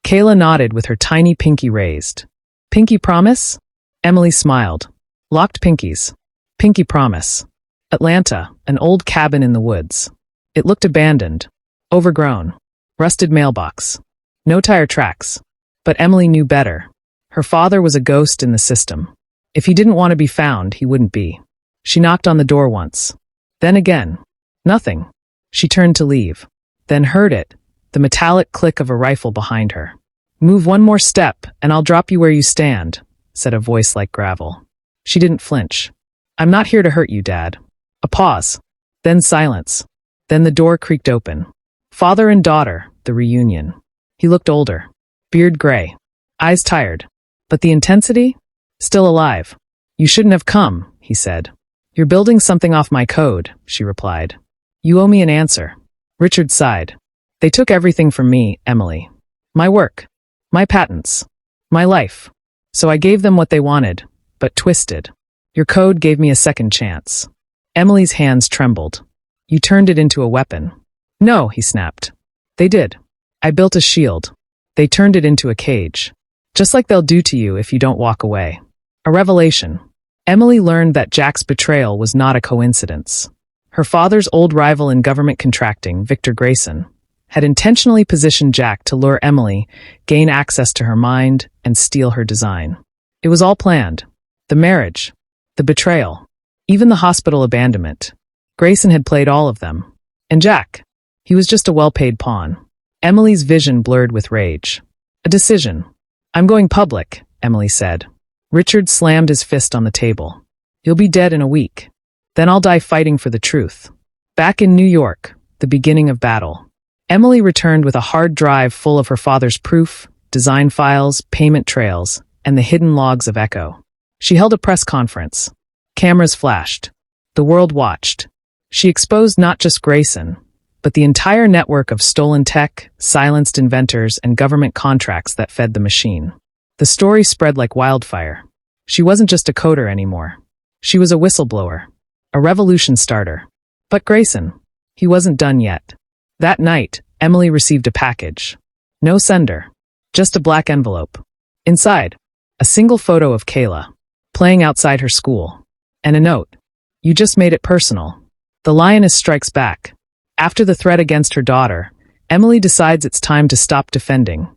[SPEAKER 1] Kayla nodded with her tiny pinky raised. "Pinky promise?" Emily smiled. Locked pinkies. Pinky promise. Atlanta, an old cabin in the woods. It looked abandoned. Overgrown. Rusted mailbox. No tire tracks. But Emily knew better. Her father was a ghost in the system. If he didn't want to be found, he wouldn't be. She knocked on the door once. Then again. Nothing. She turned to leave. Then heard it, the metallic click of a rifle behind her. "Move one more step, and I'll drop you where you stand," said a voice like gravel. She didn't flinch. "I'm not here to hurt you, Dad." A pause. Then silence. Then the door creaked open. Father and daughter, the reunion. He looked older. Beard gray. Eyes tired. But the intensity? Still alive. "You shouldn't have come," he said. "You're building something off my code," she replied. "You owe me an answer." Richard sighed. "They took everything from me, Emily. My work. My patents. My life. So I gave them what they wanted, but twisted. Your code gave me a second chance." Emily's hands trembled. "You turned it into a weapon." "No," he snapped. "They did. I built a shield. They turned it into a cage. Just like they'll do to you if you don't walk away." A revelation. Emily learned that Jack's betrayal was not a coincidence. Her father's old rival in government contracting, Victor Grayson, had intentionally positioned Jack to lure Emily, gain access to her mind, and steal her design. It was all planned. The marriage. The betrayal. Even the hospital abandonment. Grayson had played all of them. And Jack. He was just a well-paid pawn. Emily's vision blurred with rage. A decision. "I'm going public," Emily said. Richard slammed his fist on the table. "You'll be dead in a week. Then I'll die fighting for the truth." Back in New York, the beginning of battle. Emily returned with a hard drive full of her father's proof, design files, payment trails, and the hidden logs of Echo. She held a press conference. Cameras flashed. The world watched. She exposed not just Grayson, but the entire network of stolen tech, silenced inventors, and government contracts that fed the machine. The story spread like wildfire. She wasn't just a coder anymore. She was a whistleblower. A revolution starter. But Grayson, he wasn't done yet. That night, Emily received a package. No sender. Just a black envelope. Inside, a single photo of Kayla, playing outside her school. And a note. "You just made it personal." The lioness strikes back. After the threat against her daughter, Emily decides it's time to stop defending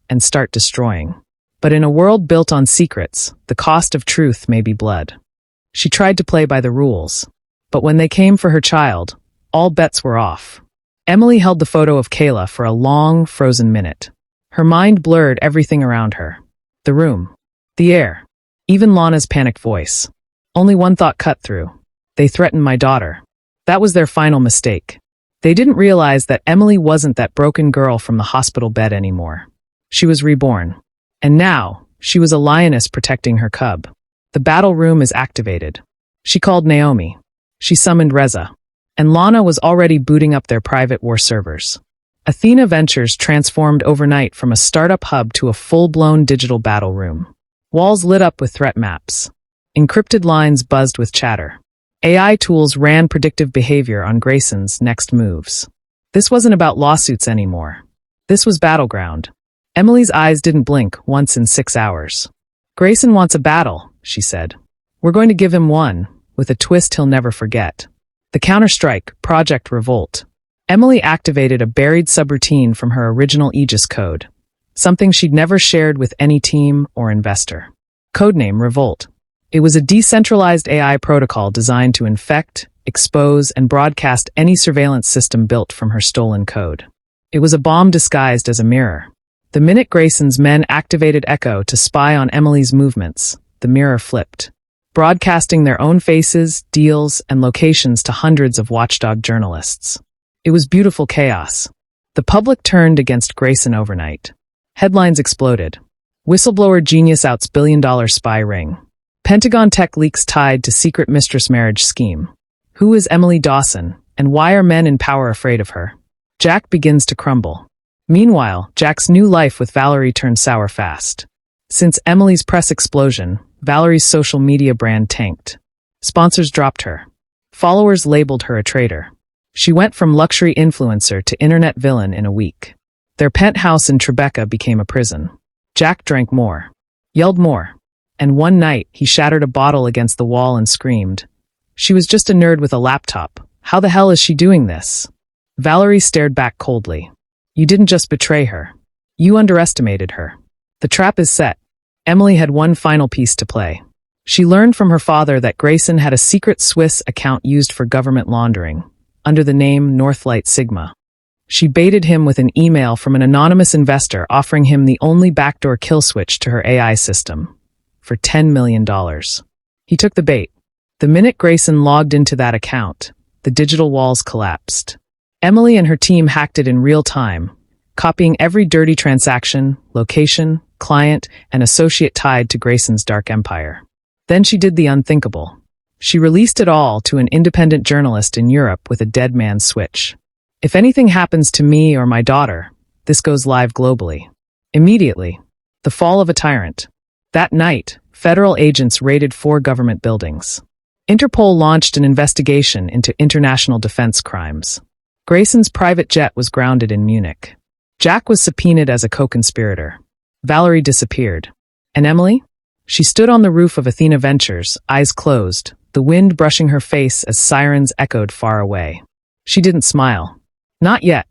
[SPEAKER 1] and start destroying. But in a world built on secrets, the cost of truth may be blood. She tried to play by the rules. But when they came for her child, all bets were off. Emily held the photo of Kayla for a long, frozen minute. Her mind blurred everything around her. The room. The air. Even Lana's panicked voice. Only one thought cut through. They threatened my daughter. That was their final mistake. They didn't realize that Emily wasn't that broken girl from the hospital bed anymore. She was reborn. And now, she was a lioness protecting her cub. The battle room is activated. She called Naomi. She summoned Reza. And Lana was already booting up their private war servers. Athena Ventures transformed overnight from a startup hub to a full-blown digital battle room. Walls lit up with threat maps. Encrypted lines buzzed with chatter. AI tools ran predictive behavior on Grayson's next moves. This wasn't about lawsuits anymore. This was battleground. Emily's eyes didn't blink once in 6 hours. Grayson wants a battle, she said. We're going to give him one, with a twist he'll never forget. The Counterstrike, Project Revolt. Emily activated a buried subroutine from her original Aegis code, something she'd never shared with any team or investor. Codename Revolt. It was a decentralized AI protocol designed to infect, expose, and broadcast any surveillance system built from her stolen code. It was a bomb disguised as a mirror. The minute Grayson's men activated Echo to spy on Emily's movements, the mirror flipped, broadcasting their own faces, deals, and locations to hundreds of watchdog journalists. It was beautiful chaos. The public turned against Grayson overnight. Headlines exploded. Whistleblower genius outs billion-dollar spy ring. Pentagon tech leaks tied to secret Mistress marriage scheme. Who is Emily Dawson, and why are men in power afraid of her? Jack begins to crumble. Meanwhile, Jack's new life with Valerie turned sour fast. Since Emily's press explosion, Valerie's social media brand tanked. Sponsors dropped her. Followers labeled her a traitor. She went from luxury influencer to internet villain in a week. Their penthouse in Tribeca became a prison. Jack drank more, yelled more, and one night he shattered a bottle against the wall and screamed. She was just a nerd with a laptop. How the hell is she doing this? Valerie stared back coldly. You didn't just betray her. You underestimated her. The trap is set. Emily had one final piece to play. She learned from her father that Grayson had a secret Swiss account used for government laundering, under the name Northlight Sigma. She baited him with an email from an anonymous investor offering him the only backdoor kill switch to her AI system, for $10 million. He took the bait. The minute Grayson logged into that account, the digital walls collapsed. Emily and her team hacked it in real time, copying every dirty transaction, location, client, and associate tied to Grayson's dark empire. Then she did the unthinkable. She released it all to an independent journalist in Europe with a dead man's switch. If anything happens to me or my daughter, this goes live globally. Immediately. The fall of a tyrant. That night, federal agents raided 4 government buildings. Interpol launched an investigation into international defense crimes. Grayson's private jet was grounded in Munich. Jack was subpoenaed as a co-conspirator. Valerie disappeared. And Emily? She stood on the roof of Athena Ventures, eyes closed, the wind brushing her face as sirens echoed far away. She didn't smile. Not yet.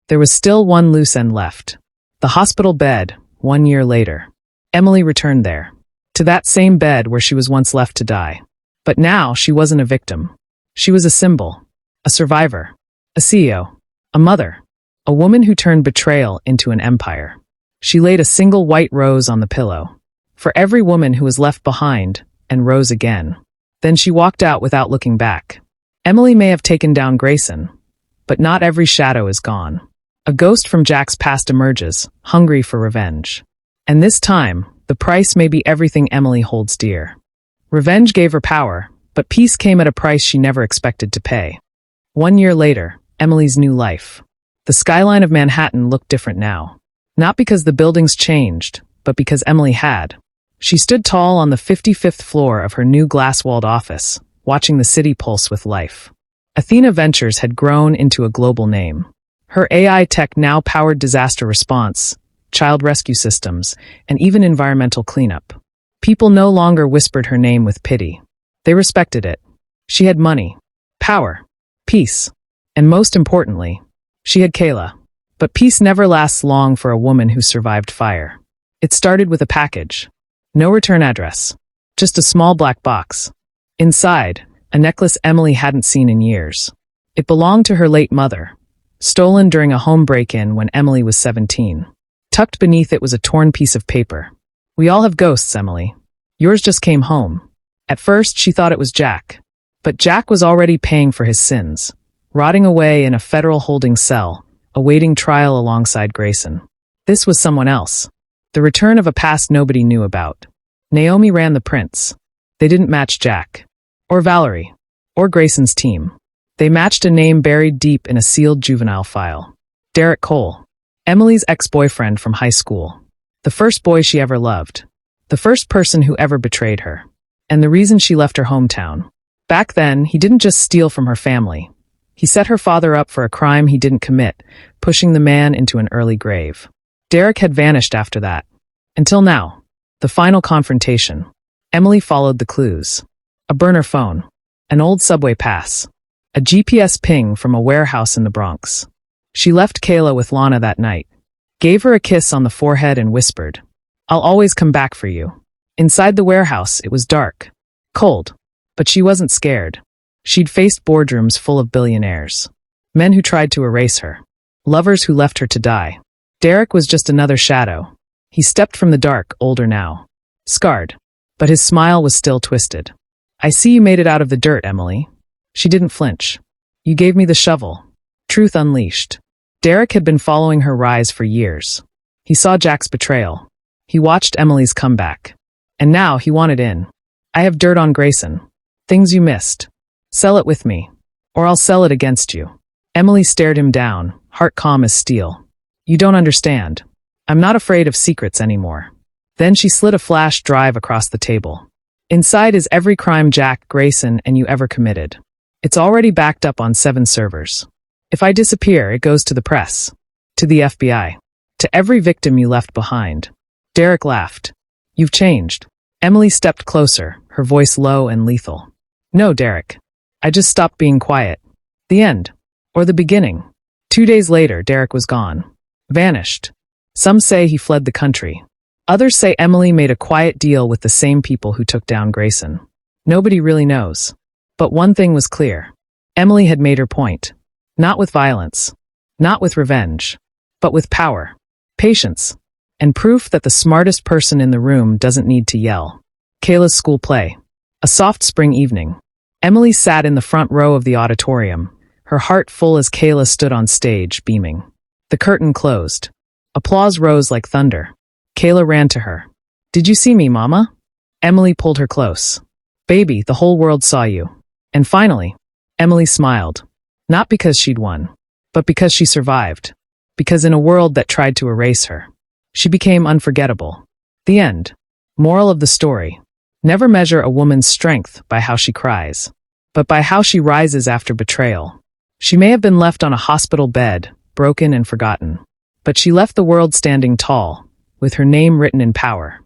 [SPEAKER 1] There was still one loose end left. The hospital bed, 1 year later. Emily returned there. To that same bed where she was once left to die. But now she wasn't a victim. She was a symbol. A survivor. A CEO. A mother. A woman who turned betrayal into an empire. She laid a single white rose on the pillow. For every woman who was left behind, and rose again. Then she walked out without looking back. Emily may have taken down Grayson, but not every shadow is gone. A ghost from Jack's past emerges, hungry for revenge. And this time, the price may be everything Emily holds dear. Revenge gave her power, but peace came at a price she never expected to pay. 1 year later, Emily's new life. The skyline of Manhattan looked different now. Not because the buildings changed, but because Emily had. She stood tall on the 55th floor of her new glass-walled office, watching the city pulse with life. Athena Ventures had grown into a global name. Her AI tech now powered disaster response, child rescue systems, and even environmental cleanup. People no longer whispered her name with pity. They respected it. She had money, power, peace, and most importantly, she had Kayla. But peace never lasts long for a woman who survived fire. It started with a package. No return address. Just a small black box. Inside, a necklace Emily hadn't seen in years. It belonged to her late mother, stolen during a home break-in when Emily was 17. Tucked beneath it was a torn piece of paper. We all have ghosts, Emily. Yours just came home. At first, she thought it was Jack. But Jack was already paying for his sins, rotting away in a federal holding cell, awaiting trial alongside Grayson. This was someone else. The return of a past nobody knew about. Naomi ran the prints. They didn't match Jack. Or Valerie. Or Grayson's team. They matched a name buried deep in a sealed juvenile file. Derek Cole. Emily's ex-boyfriend from high school. The first boy she ever loved. The first person who ever betrayed her. And the reason she left her hometown. Back then, he didn't just steal from her family. He set her father up for a crime he didn't commit, pushing the man into an early grave. Derek had vanished after that. Until now. The final confrontation. Emily followed the clues. A burner phone. An old subway pass. A GPS ping from a warehouse in the Bronx. She left Kayla with Lana that night. Gave her a kiss on the forehead and whispered, "I'll always come back for you." Inside the warehouse, it was dark. Cold. But she wasn't scared. She'd faced boardrooms full of billionaires. Men who tried to erase her. Lovers who left her to die. Derek was just another shadow. He stepped from the dark, older now. Scarred. But his smile was still twisted. "I see you made it out of the dirt, Emily." She didn't flinch. "You gave me the shovel." Truth unleashed. Derek had been following her rise for years. He saw Jack's betrayal. He watched Emily's comeback. And now he wanted in. "I have dirt on Grayson. Things you missed. Sell it with me. Or I'll sell it against you." Emily stared him down, heart calm as steel. "You don't understand. I'm not afraid of secrets anymore." Then she slid a flash drive across the table. "Inside is every crime Jack, Grayson, and you ever committed. It's already backed up on 7 servers. If I disappear, it goes to the press. To the FBI. To every victim you left behind." Derek laughed. "You've changed." Emily stepped closer, her voice low and lethal. "No, Derek. I just stopped being quiet. The end. Or the beginning." 2 days later, Derek was gone. Vanished. Some say he fled the country. Others say Emily made a quiet deal with the same people who took down Grayson. Nobody really knows. But one thing was clear. Emily had made her point. Not with violence. Not with revenge. But with power. Patience. And proof that the smartest person in the room doesn't need to yell. Kayla's school play. A soft spring evening. Emily sat in the front row of the auditorium, her heart full as Kayla stood on stage, beaming. The curtain closed. Applause rose like thunder. Kayla ran to her. "Did you see me, Mama?" Emily pulled her close. "Baby, the whole world saw you." And finally, Emily smiled. Not because she'd won, but because she survived. Because in a world that tried to erase her, she became unforgettable. The end. Moral of the story. Never measure a woman's strength by how she cries, but by how she rises after betrayal. She may have been left on a hospital bed, broken and forgotten, but she left the world standing tall, with her name written in power.